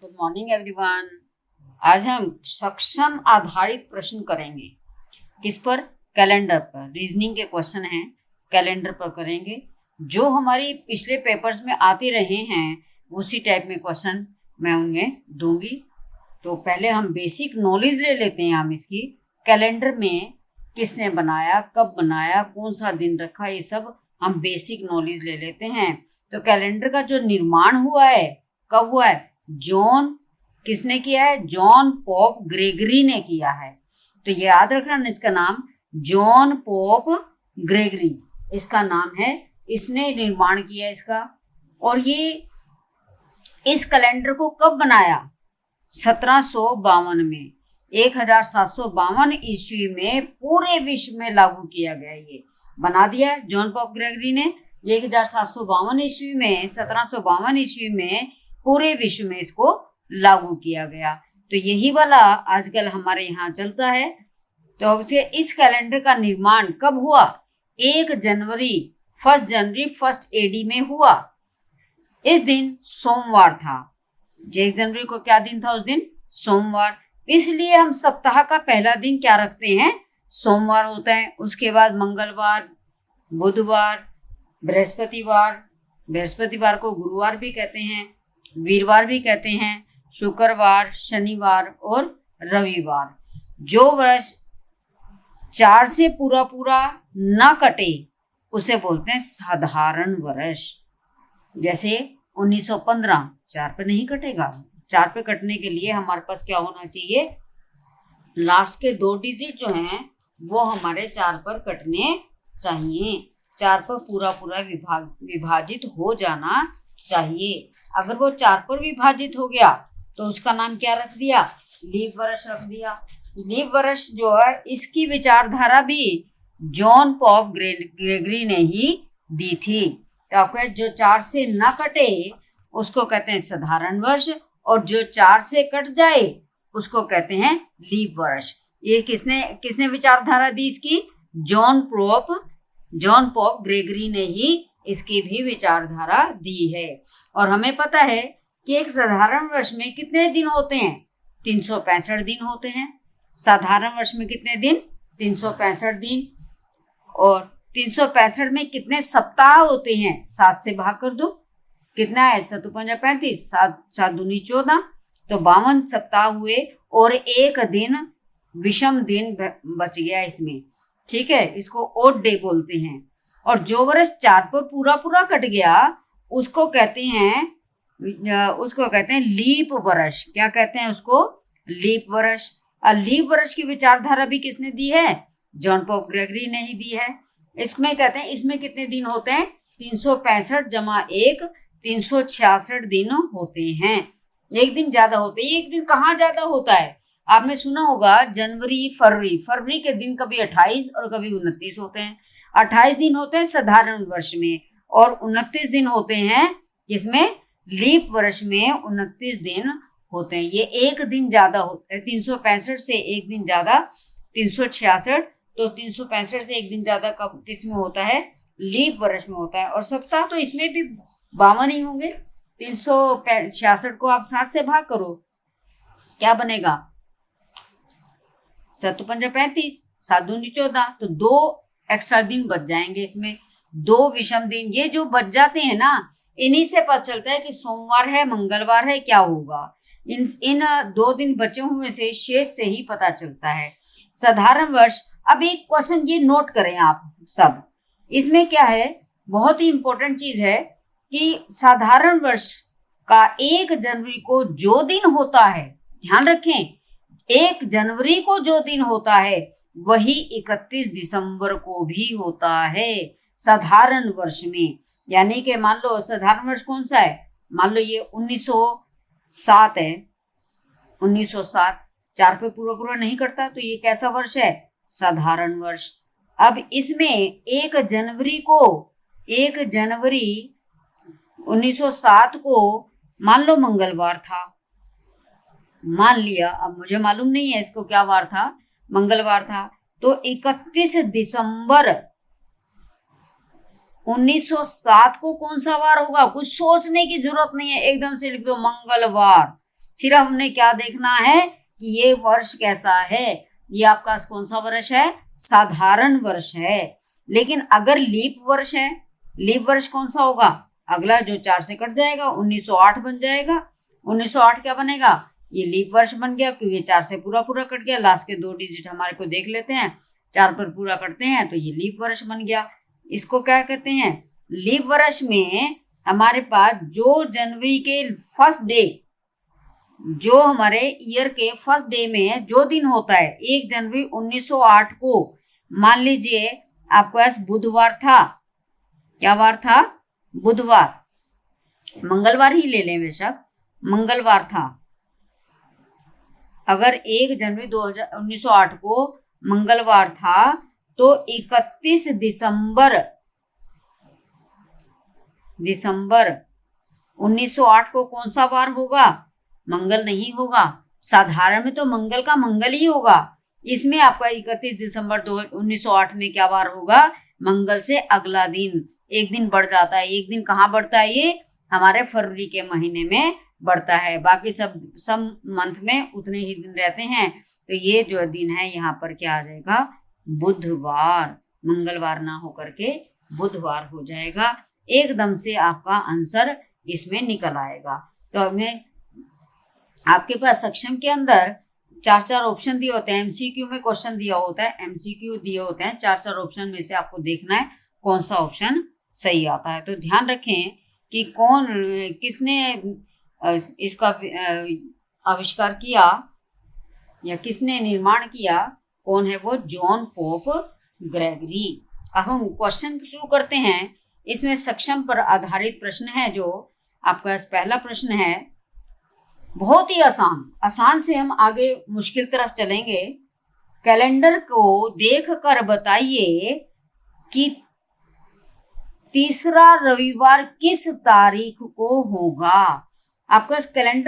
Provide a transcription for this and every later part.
Good morning everyone. आज हम सक्षम आधारित प्रश्न करेंगे। किस पर? कैलेंडर पर। रीजनिंग के क्वेश्चन हैं, कैलेंडर पर करेंगे। जो हमारी पिछले पेपर्स में आते रहे हैं उसी टाइप में क्वेश्चन मैं उनमें दूंगी। तो पहले हम बेसिक नॉलेज ले लेते हैं हम इसकी। कैलेंडर में किसने बनाया, कब बनाया, कौन सा दिन रखा, ये सब हम बेसिक नॉलेज ले लेते हैं। तो कैलेंडर का जो निर्माण हुआ है, कब हुआ है? किसने किया है? जॉन पॉप ग्रेगरी ने किया है। तो ये याद रखना, इसका नाम जॉन पॉप ग्रेगरी इसका नाम है। इसने निर्माण किया इसका। और ये इस कैलेंडर को कब बनाया? 1752 में, 1752 ईस्वी में पूरे विश्व में लागू किया गया। ये बना दिया जॉन पॉप ग्रेगरी ने 1752 ईस्वी में, 1752 ईस्वी में पूरे विश्व में इसको लागू किया गया। तो यही वाला आजकल हमारे यहाँ चलता है। तो अब से इस कैलेंडर का निर्माण कब हुआ? 1 जनवरी 1 एडी में हुआ। इस दिन सोमवार था। 1 जनवरी को क्या दिन था? उस दिन सोमवार। इसलिए हम सप्ताह का पहला दिन क्या रखते हैं? सोमवार होता है। उसके बाद मंगलवार, बुधवार, बृहस्पतिवार को गुरुवार भी कहते हैं, वीरवार भी कहते हैं, शुक्रवार, शनिवार और रविवार। जो वर्ष 4 से पूरा न कटे उसे बोलते हैं साधारण वर्ष। जैसे 1915 4 पे नहीं कटेगा। 4 पे कटने के लिए हमारे पास क्या होना चाहिए? लास्ट के 2 डिजिट जो हैं वो हमारे 4 पर कटने चाहिए। 4 पर पूरा विभाजित हो जाना चाहिए। अगर वो 4 पर विभाजित हो गया तो उसका नाम क्या रख दिया? लीप वर्ष रख दिया। लीप वर्ष जो है इसकी विचारधारा भी जॉन पॉप ग्रेगरी ने ही दी थी। तो आपको जो 4 से न कटे उसको कहते हैं साधारण वर्ष, और जो 4 से कट जाए उसको कहते हैं लीप वर्ष। ये किसने विचारधारा दी इसकी? जॉन पॉप ग्रेगरी ने ही इसकी भी विचारधारा दी है। और हमें पता है कि एक साधारण वर्ष में कितने दिन होते हैं? 365 दिन होते हैं। साधारण वर्ष में कितने दिन? 365 दिन। और 365 में कितने सप्ताह होते हैं? 7 से भाग कर दो, कितना है? 7 पंजा 35, 7 दूनी 14, तो 52 सप्ताह हुए। और एक दिन विषम दिन बच गया इसमें, ठीक है, इसको ओड डे बोलते हैं। और जो वर्ष 4 पर पूरा कट गया उसको कहते हैं लीप वर्ष। क्या कहते हैं उसको? लीप वर्ष। और लीप वर्ष की विचारधारा भी किसने दी है? जॉन पॉप ग्रेगरी ने ही दी है। इसमें कहते हैं इसमें कितने दिन होते हैं? 365 जमा 1, 366 दिन होते हैं। एक दिन ज्यादा होते हैं। एक दिन कहाँ ज्यादा होता है? आपने सुना होगा जनवरी, फरवरी के दिन कभी 28 और कभी 29 होते हैं। 28 दिन होते हैं साधारण वर्ष में, और 29 दिन होते हैं किसमें? लीप वर्ष में 29 दिन होते हैं। ये एक दिन ज्यादा होता है। 365 से एक दिन ज्यादा 366, तो 365 से एक दिन ज्यादा कब किस में होता है? लीप वर्ष में होता है। और सप्ताह तो इसमें भी 52 ही होंगे। 366 को आप 7 से भाग करो, क्या बनेगा? 7 पंजा 35, 7 दूनी 14, तो 2 एक्स्ट्रा दिन बच जाएंगे इसमें, 2 विषम दिन। ये जो बच जाते हैं ना, इन्हीं से पता चलता है कि सोमवार है, मंगलवार है, क्या होगा। इन 2 दिन बचे हुए से, शेष से ही पता चलता है। साधारण वर्ष। अब एक क्वेश्चन ये नोट करें आप सब, इसमें क्या है, बहुत ही इंपॉर्टेंट चीज है कि साधारण वर्ष का 1 जनवरी को जो दिन होता है, ध्यान रखें, 1 जनवरी को जो दिन होता है वही 31 दिसंबर को भी होता है साधारण वर्ष में। यानी कि मान लो साधारण वर्ष कौन सा है? मान लो ये 1907 है। 1907 4 पे पूरा नहीं करता, तो ये कैसा वर्ष है? साधारण वर्ष। अब इसमें 1 जनवरी 1907 को मान लो मंगलवार था, मान लिया, अब मुझे मालूम नहीं है इसको क्या वार था, मंगलवार था। तो 31 दिसंबर 1907 को कौन सा वार होगा? कुछ सोचने की जरूरत नहीं है, एकदम से लिख दो मंगलवार। सिर्फ हमने क्या देखना है कि ये वर्ष कैसा है, ये आपका कौन सा वर्ष है, साधारण वर्ष है। लेकिन अगर लीप वर्ष है, लीप वर्ष कौन सा होगा, अगला जो 4 से कट जाएगा 1908 बन जाएगा। 1908 क्या बनेगा, ये लीप वर्ष बन गया, क्योंकि 4 से पूरा पूरा कट गया। लास्ट के 2 डिजिट हमारे को देख लेते हैं, 4 पर पूरा करते हैं तो ये लीप वर्ष बन गया। इसको क्या कहते हैं, लीप वर्ष में हमारे पास जो जनवरी के फर्स्ट डे, जो हमारे ईयर के फर्स्ट डे में जो दिन होता है, 1 जनवरी 1908 को मान लीजिए आपको ऐसा बुधवार था, क्या वार था, बुधवार, मंगलवार ही ले लें बेशक, मंगलवार था। अगर 1 जनवरी 1908 को मंगलवार था तो 31 दिसंबर 1908 को कौन सा वार होगा, मंगल नहीं होगा। साधारण में तो मंगल का मंगल ही होगा, इसमें आपका 31 दिसंबर 1908 में क्या वार होगा, मंगल से अगला दिन, एक दिन बढ़ जाता है। एक दिन कहाँ बढ़ता है, ये हमारे फरवरी के महीने में बढ़ता है, बाकी सब मंथ में उतने ही दिन रहते हैं। तो ये जो दिन है यहाँ पर क्या आ जाएगा, बुधवार, मंगलवार ना होकर के बुधवार हो जाएगा। एकदम से आपका आंसर इसमें निकल आएगा। तो हमें आपके पास सक्षम के अंदर 4 ऑप्शन दिए होते हैं, एमसीक्यू में क्वेश्चन दिया होता है, एमसीक्यू दिए होते हैं, 4 ऑप्शन में से आपको देखना है कौन सा ऑप्शन सही आता है। तो ध्यान रखें कि किसने इसका आविष्कार किया या किसने निर्माण किया, कौन है वो, जॉन पोप ग्रेगरी। अब हम क्वेश्चन शुरू करते हैं। इसमें सक्षम पर आधारित प्रश्न है। जो आपका पहला प्रश्न है बहुत ही आसान से हम आगे मुश्किल तरफ चलेंगे। कैलेंडर को देखकर बताइए कि तीसरा रविवार किस तारीख को होगा। आपका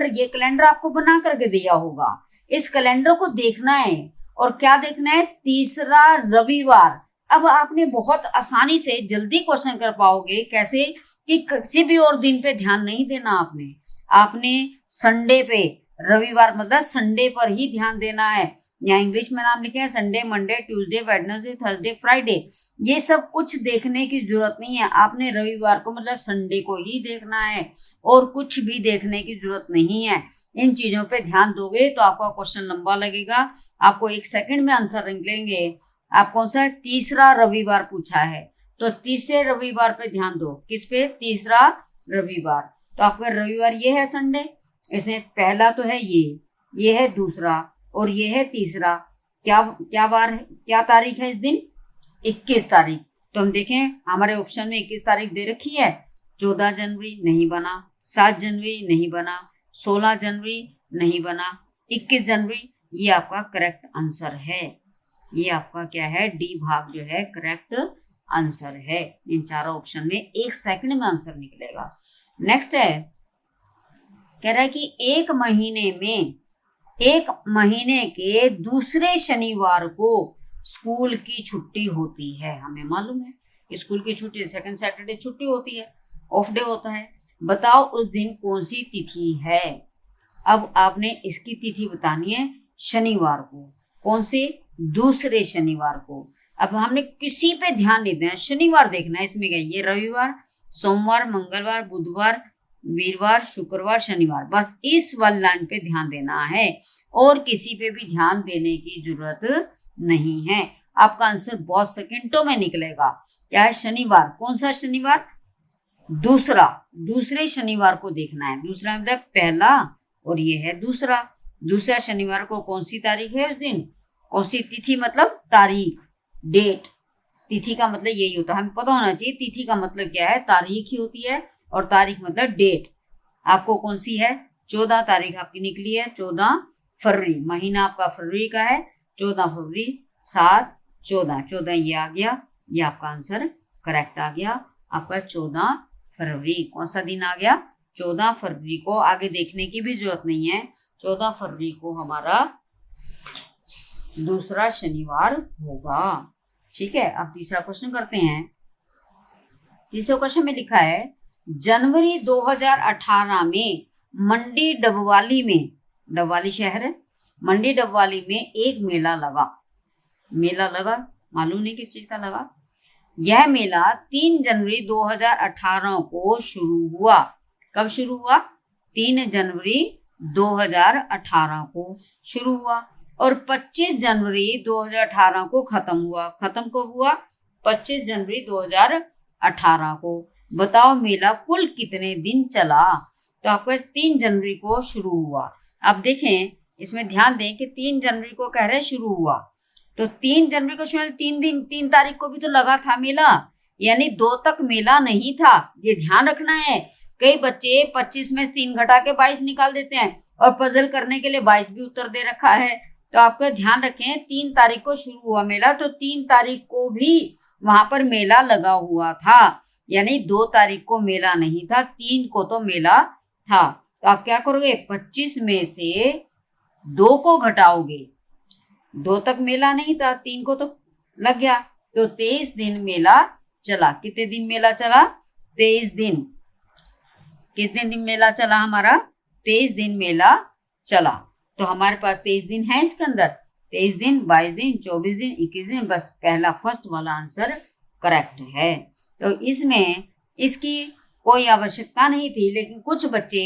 ये कैलेंडर आपको बना करके दिया होगा, इस कैलेंडर को देखना है और क्या देखना है, तीसरा रविवार। अब आपने बहुत आसानी से जल्दी क्वेश्चन कर पाओगे, कैसे कि किसी भी और दिन पे ध्यान नहीं देना आपने संडे पे, रविवार मतलब संडे पर ही ध्यान देना है। यहाँ इंग्लिश में नाम लिखे हैं Sunday, Monday, Tuesday, Wednesday, Thursday, Friday, ये सब कुछ देखने की जरूरत नहीं है। आपने रविवार को मतलब संडे को ही देखना है और कुछ भी देखने की जरूरत नहीं है। इन चीजों पे ध्यान दोगे तो आपका क्वेश्चन लंबा लगेगा, आपको 1 सेकंड में आंसर निकलेंगे। आप कौन सा तीसरा रविवार पूछा है, तो तीसरे रविवार पे ध्यान दो। किस पे, तीसरा रविवार। तो आपका रविवार ये है संडे, इसमें पहला तो है ये है दूसरा और ये है तीसरा। क्या वार है, क्या तारीख है इस दिन, 21 तारीख। तो हम देखें हमारे ऑप्शन में 21 तारीख दे रखी है। 14 जनवरी नहीं बना, 7 जनवरी नहीं बना, 16 जनवरी नहीं बना, 21 जनवरी ये आपका करेक्ट आंसर है। ये आपका क्या है, डी भाग जो है करेक्ट आंसर है। इन चारों ऑप्शन में 1 सेकंड में आंसर निकलेगा। नेक्स्ट है, कह रहा है कि एक महीने के दूसरे शनिवार को स्कूल की छुट्टी होती है। हमें मालूम है स्कूल की छुट्टी सेकंड सैटरडे छुट्टी होती है, ऑफ डे होता है। बताओ उस दिन कौन सी तिथि है। अब आपने इसकी तिथि बतानी है शनिवार को, कौन से, दूसरे शनिवार को। अब हमने किसी पे ध्यान नहीं देना, शनिवार देखना है। इसमें क्या, ये रविवार, सोमवार, मंगलवार, बुधवार, वीरवार, शुक्रवार, शनिवार, बस इस वाली लाइन पे ध्यान देना है और किसी पे भी ध्यान देने की जरूरत नहीं है। आपका आंसर बहुत सेकंडों में निकलेगा। क्या है, शनिवार। कौन सा शनिवार, दूसरे शनिवार को देखना है। दूसरा मतलब पहला और ये है दूसरा। दूसरा शनिवार को कौन सी तारीख है उस दिन, कौन सी तिथि मतलब तारीख, डेट। तिथि का मतलब यही होता है, हमें पता होना चाहिए तिथि का मतलब क्या है, तारीख ही होती है और तारीख मतलब डेट। आपको कौन सी है, 14 तारीख आपकी निकली है, 14 फरवरी, महीना आपका फरवरी का है, 14 फरवरी, 7, 14 ये आ गया, ये आपका आंसर करेक्ट आ गया। आपका 14 फरवरी कौन सा दिन आ गया, 14 फरवरी को आगे देखने की भी जरूरत नहीं है। 14 फरवरी को हमारा दूसरा शनिवार होगा। ठीक है, अब तीसरा क्वेश्चन करते हैं। तीसरे क्वेश्चन में लिखा है, जनवरी 2018 में मंडी डबवाली में डबवाली शहर है। मंडी डबवाली में एक मेला लगा। मेला लगा, मालूम नहीं किस चीज का लगा। यह मेला 3 जनवरी 2018 को शुरू हुआ। कब शुरू हुआ? 3 जनवरी 2018 को शुरू हुआ और 25 जनवरी 2018 को खत्म हुआ। खत्म कब हुआ? 25 जनवरी 2018 को। बताओ मेला कुल कितने दिन चला? तो आपको 3 जनवरी को शुरू हुआ। अब देखें, इसमें ध्यान दें कि 3 जनवरी को कह रहे शुरू हुआ, तो 3 जनवरी को शुरू, 3 तारीख को भी तो लगा था मेला, यानी 2 तक मेला नहीं था। ये ध्यान रखना है। कई बच्चे 25 में 3 घटा के 22 निकाल देते हैं और पजल करने के लिए 22 भी उत्तर दे रखा है। तो आपका ध्यान रखें, 3 तारीख को शुरू हुआ मेला, तो 3 तारीख को भी वहां पर मेला लगा हुआ था, यानी 2 तारीख को मेला नहीं था, 3 को तो मेला था। तो आप क्या करोगे? 25 में से 2 को घटाओगे। 2 तक मेला नहीं था, 3 को तो लग गया, तो 23 दिन मेला चला। कितने दिन मेला चला? 23 दिन। किस दिन मेला चला हमारा? 23 दिन मेला चला। तो हमारे पास 23 दिन है इसके अंदर। 23 दिन, 22 दिन, 24 दिन, 21 दिन, बस पहला फर्स्ट वाला आंसर करेक्ट है। तो इसमें इसकी कोई आवश्यकता नहीं थी, लेकिन कुछ बच्चे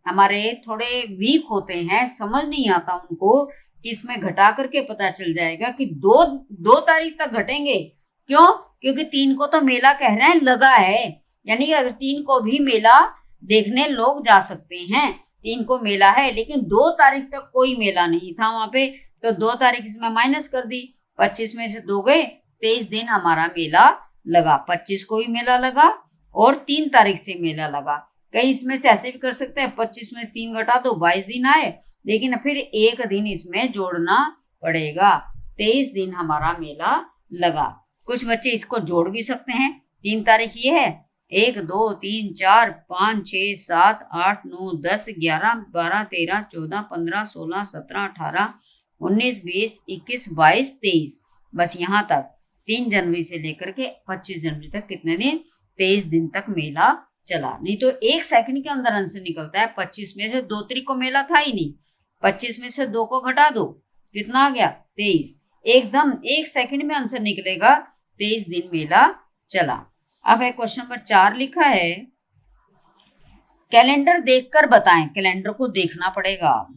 हमारे थोड़े वीक होते हैं, समझ नहीं आता उनको कि इसमें घटा करके पता चल जाएगा कि 2 तारीख तक घटेंगे। क्यों? क्योंकि 3 को तो मेला कह रहे हैं लगा है, यानी कि अगर 3 को भी मेला देखने लोग जा सकते हैं। 3 को मेला है, लेकिन 2 तारीख तक कोई मेला नहीं था वहां पे, तो 2 तारीख इसमें माइनस कर दी। 25 में से 2 गए, 23 दिन हमारा मेला लगा। 25 को भी मेला लगा और 3 तारीख से मेला लगा। कई इसमें से ऐसे भी कर सकते हैं, 25 में 3 घटा दो, 22 दिन आए, लेकिन फिर 1 दिन इसमें जोड़ना पड़ेगा। 23 दिन हमारा मेला लगा। कुछ बच्चे इसको जोड़ भी सकते हैं। 3 तारीख ये है, 1 2 3 4 5 6 7 8 9 10 11 12 13 14 15 16 17 18 19 20 21 22 23, बस यहाँ तक 3 जनवरी से लेकर के 25 जनवरी तक कितने दिन? 23 दिन तक मेला चला। नहीं तो 1 सेकंड के अंदर आंसर निकलता है। 25 में से 2 तारीख को मेला था ही नहीं, 25 में से 2 को घटा दो, कितना आ गया? 23। एकदम 1 सेकंड में आंसर निकलेगा। 23 दिन मेला चला। अब है क्वेश्चन नंबर 4 लिखा है, कैलेंडर देखकर बताएं। कैलेंडर को देखना पड़ेगा,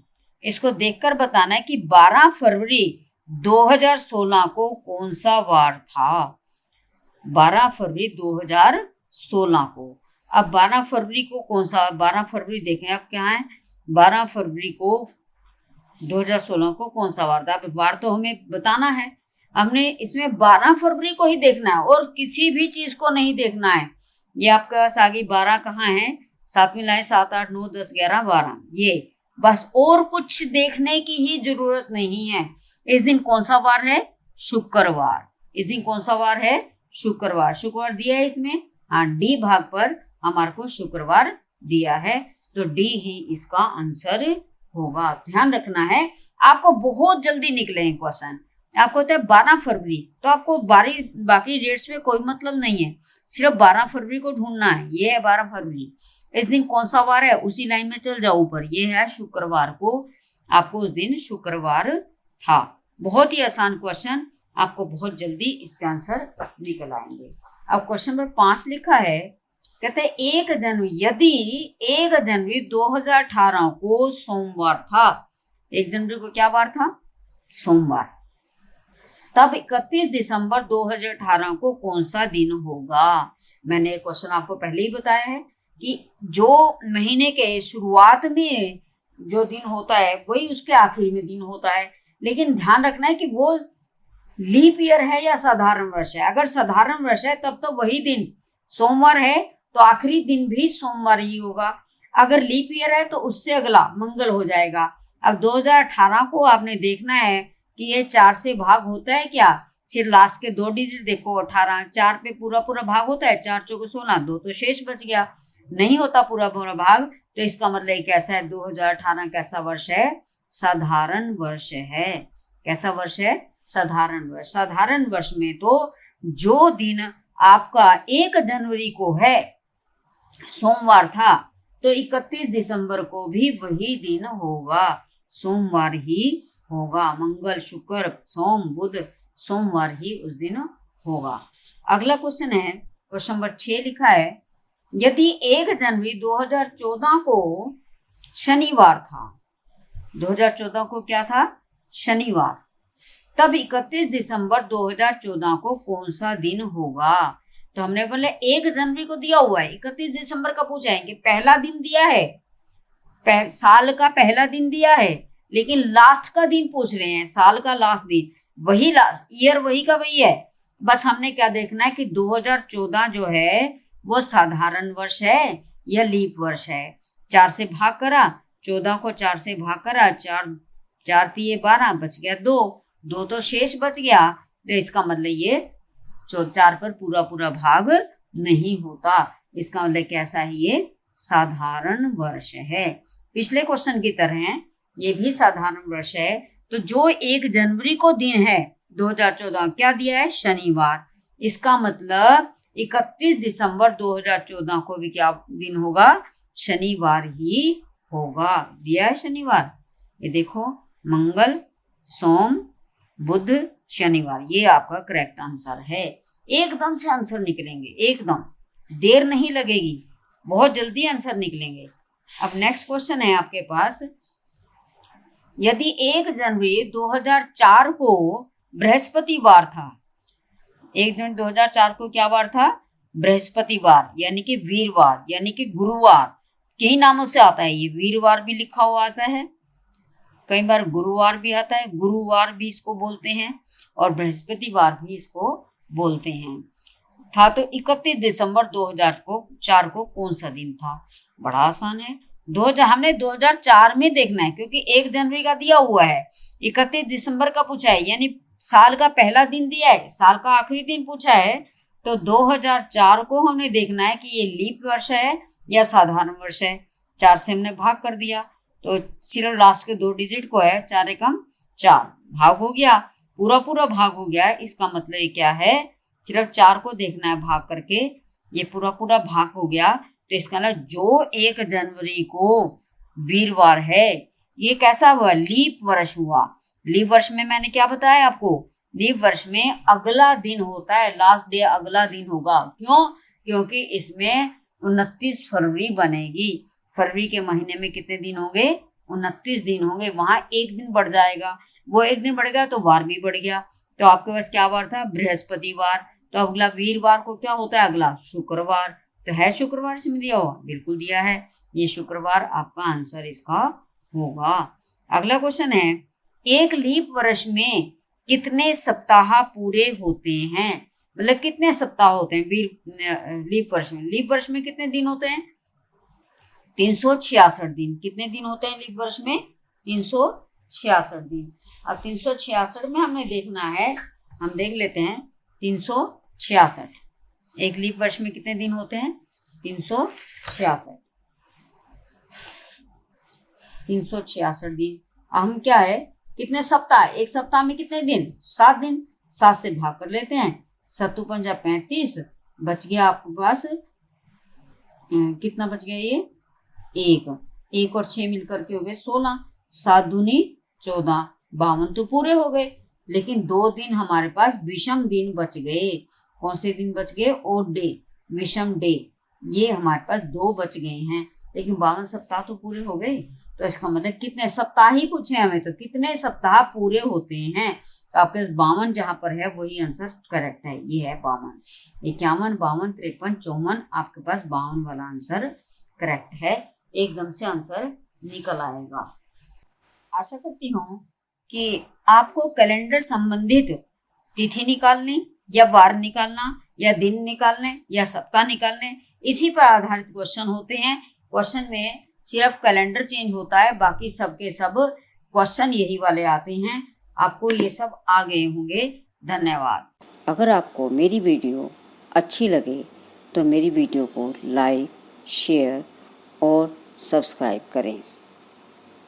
इसको देखकर बताना है कि 12 फरवरी 2016 को कौन सा वार था। 12 फरवरी 2016 को। अब 12 फरवरी को कौन सा? 12 फरवरी देखें अब क्या है। 12 फरवरी को 2016 को कौन सा वार था? अब वार तो हमें बताना है, हमने इसमें 12 फरवरी को ही देखना है और किसी भी चीज को नहीं देखना है। ये आपके पास आगे 12 कहाँ है? 7 में लाए, 7 8 9 10 11 12, ये बस, और कुछ देखने की ही जरूरत नहीं है। इस दिन कौन सा वार है? शुक्रवार। इस दिन कौन सा वार है? शुक्रवार। शुक्रवार दिया है इसमें, हाँ, डी भाग पर हमारे को शुक्रवार दिया है, तो डी ही इसका आंसर होगा। ध्यान रखना है, आपको बहुत जल्दी निकले हैं क्वेश्चन। आपको होता है 12 फरवरी, तो आपको बाकी डेट्स में कोई मतलब नहीं है, सिर्फ 12 फरवरी को ढूंढना है। ये है 12 फरवरी। इस दिन कौन सा वार है? उसी लाइन में चल जाओ ऊपर, ये है शुक्रवार को। आपको उस दिन शुक्रवार था। बहुत ही आसान क्वेश्चन, आपको बहुत जल्दी इसके आंसर निकल आएंगे। अब क्वेश्चन नंबर 5 लिखा है, कहते हैं 1 जनवरी, यदि 1 जनवरी 2018 को सोमवार था, 1 जनवरी को क्या वार था? सोमवार, तब 31 दिसंबर 2018 को कौन सा दिन होगा? मैंने क्वेश्चन आपको पहले ही बताया है कि जो महीने के शुरुआत में जो दिन होता है वही उसके आखिर में दिन होता है, लेकिन ध्यान रखना है कि वो लीप ईयर है या साधारण वर्ष है। अगर साधारण वर्ष है तब तो वही दिन सोमवार है, तो आखिरी दिन भी सोमवार ही होगा। अगर लीप ईयर है तो उससे अगला मंगल हो जाएगा। अब 2018 को आपने देखना है कि ये 4 से भाग होता है क्या? सिर्फ लास्ट के 2 डिजिट देखो, 18, 4 पे पूरा भाग होता है, 4 चौके 16, 2 तो शेष बच गया, नहीं होता पूरा भाग। तो इसका मतलब कैसा है? 2018 कैसा वर्ष है? साधारण वर्ष है। कैसा वर्ष है? साधारण वर्ष। साधारण वर्ष में तो जो दिन आपका 1 जनवरी को है सोमवार था, तो 31 दिसंबर को भी वही दिन होगा। सोमवार ही होगा। मंगल, शुक्र, सोम, बुध, सोमवार ही उस दिन होगा। अगला क्वेश्चन है, क्वेश्चन नंबर 6 लिखा है, यदि 1 जनवरी 2014 को शनिवार था, 2014 को क्या था? शनिवार, तब 31 दिसंबर 2014 को कौन सा दिन होगा? तो हमने बोले 1 जनवरी को दिया हुआ है, 31 दिसंबर का पूछा है कि पहला दिन दिया है, साल का पहला दिन दिया है, लेकिन लास्ट का दिन पूछ रहे हैं, साल का लास्ट दिन, वही लास्ट ईयर वही का वही है। बस हमने क्या देखना है कि 2014 जो है वो साधारण वर्ष है या लीप वर्ष है। 4 से भाग करा, 14 को 4 से भाग करा, 4 4 3 12, बच गया 2 तो शेष बच गया। तो इसका मतलब ये 4 पर पूरा पूरा भाग नहीं होता। इसका मतलब कैसा है? ये साधारण वर्ष है। पिछले क्वेश्चन की तरह ये भी साधारण वर्ष है। तो जो 1 जनवरी को दिन है 2014 क्या दिया है? शनिवार। इसका मतलब 31 दिसंबर 2014 को भी क्या दिन होगा? शनिवार ही होगा। दिया है शनिवार, ये देखो, मंगल, सोम, बुध, शनिवार, ये आपका करेक्ट आंसर है। एकदम से आंसर निकलेंगे, एकदम देर नहीं लगेगी, बहुत जल्दी आंसर निकलेंगे। अब नेक्स्ट क्वेश्चन है आपके पास, यदि 1 जनवरी 2004 को बृहस्पतिवार था, 1 जनवरी 2004 को क्या वार था? बृहस्पतिवार, यानी कि वीरवार, यानी कि गुरुवार, कई नामों से आता है ये। वीरवार भी लिखा हुआ आता है, कई बार गुरुवार भी आता है, गुरुवार भी इसको बोलते हैं, और बृहस्पतिवार भी इसको बोलते हैं। था तो 31 दिसंबर 2004 को कौन सा दिन था? बड़ा आसान है, हमने 2004 में देखना है, क्योंकि 1 जनवरी का दिया हुआ है, 31 दिसंबर का पूछा है, यानी साल का पहला दिन दिया है, साल का आखिरी दिन पूछा है। तो 2004 को हमने देखना है कि ये लीप वर्ष है या साधारण वर्ष है। 4 से हमने भाग कर दिया, तो सिर्फ लास्ट के 2 डिजिट को है, 4 एकम 4, भाग हो गया, पूरा पूरा भाग हो गया। इसका मतलब ये क्या है? सिर्फ 4 को देखना है भाग करके, ये पूरा पूरा भाग हो गया। तो इसका मतलब जो 1 जनवरी को वीरवार है, ये कैसा हुआ? लीप वर्ष हुआ। लीप वर्ष में मैंने क्या बताया आपको? लीप वर्ष में अगला दिन होता है, लास्ट डे अगला दिन होगा। क्यों? क्योंकि इसमें 29 फरवरी बनेगी। फरवरी के महीने में कितने दिन होंगे? 29 दिन होंगे। वहां 1 दिन बढ़ जाएगा, वो 1 दिन बढ़ गया तो वार भी बढ़ गया। तो आपके पास क्या वार था? बृहस्पतिवार। तो अगला वीरवार को क्या होता है? अगला शुक्रवार। तो है शुक्रवार से दिया हुआ? बिल्कुल दिया है, ये शुक्रवार आपका आंसर इसका होगा। अगला क्वेश्चन है, एक लीप वर्ष में कितने सप्ताह पूरे होते हैं? मतलब कितने सप्ताह होते हैं लीप वर्ष में? लीप वर्ष में कितने दिन होते हैं? 366 दिन। कितने दिन होते हैं लीप वर्ष में? 366 दिन। अब 366 में हमें देखना है, हम देख लेते हैं 366। एक लीप वर्ष में कितने दिन होते हैं? 366। 366 दिन। हम क्या है, कितने सप्ताह? एक सप्ताह में कितने दिन? 7 दिन। 7 से भाग कर लेते हैं, 7 पंजा 35, बच गया आपके पास कितना बच गया? ये 1 और 6 मिलकर के हो गए 16, 7 दूनी 14, 52 तो पूरे हो गए। लेकिन 2 दिन हमारे पास विषम दिन बच गए। कौन से दिन बच गए? ओड डे, विषम डे, ये हमारे पास 2 बच गए हैं। लेकिन 52 सप्ताह तो पूरे हो गए। तो इसका मतलब कितने सप्ताह ही पूछे हमें, तो कितने सप्ताह पूरे होते हैं? तो आपके पास 52 जहां पर है वही आंसर करेक्ट है, ये है 52। 51, 52, 53, 54, आपके पास 52 वाला आंसर करेक्ट है। एकदम से आंसर निकल आएगा। आशा करती हूँ कि आपको कैलेंडर संबंधित तिथि निकालने या वार निकालना या दिन निकालने या सप्ताह निकालने, इसी पर आधारित क्वेश्चन होते हैं। क्वेश्चन में सिर्फ कैलेंडर चेंज होता है, बाकी सब के सब क्वेश्चन यही वाले आते हैं। आपको ये सब आ गए होंगे। धन्यवाद। अगर आपको मेरी वीडियो अच्छी लगे तो मेरी वीडियो को लाइक, शेयर और सब्सक्राइब करें।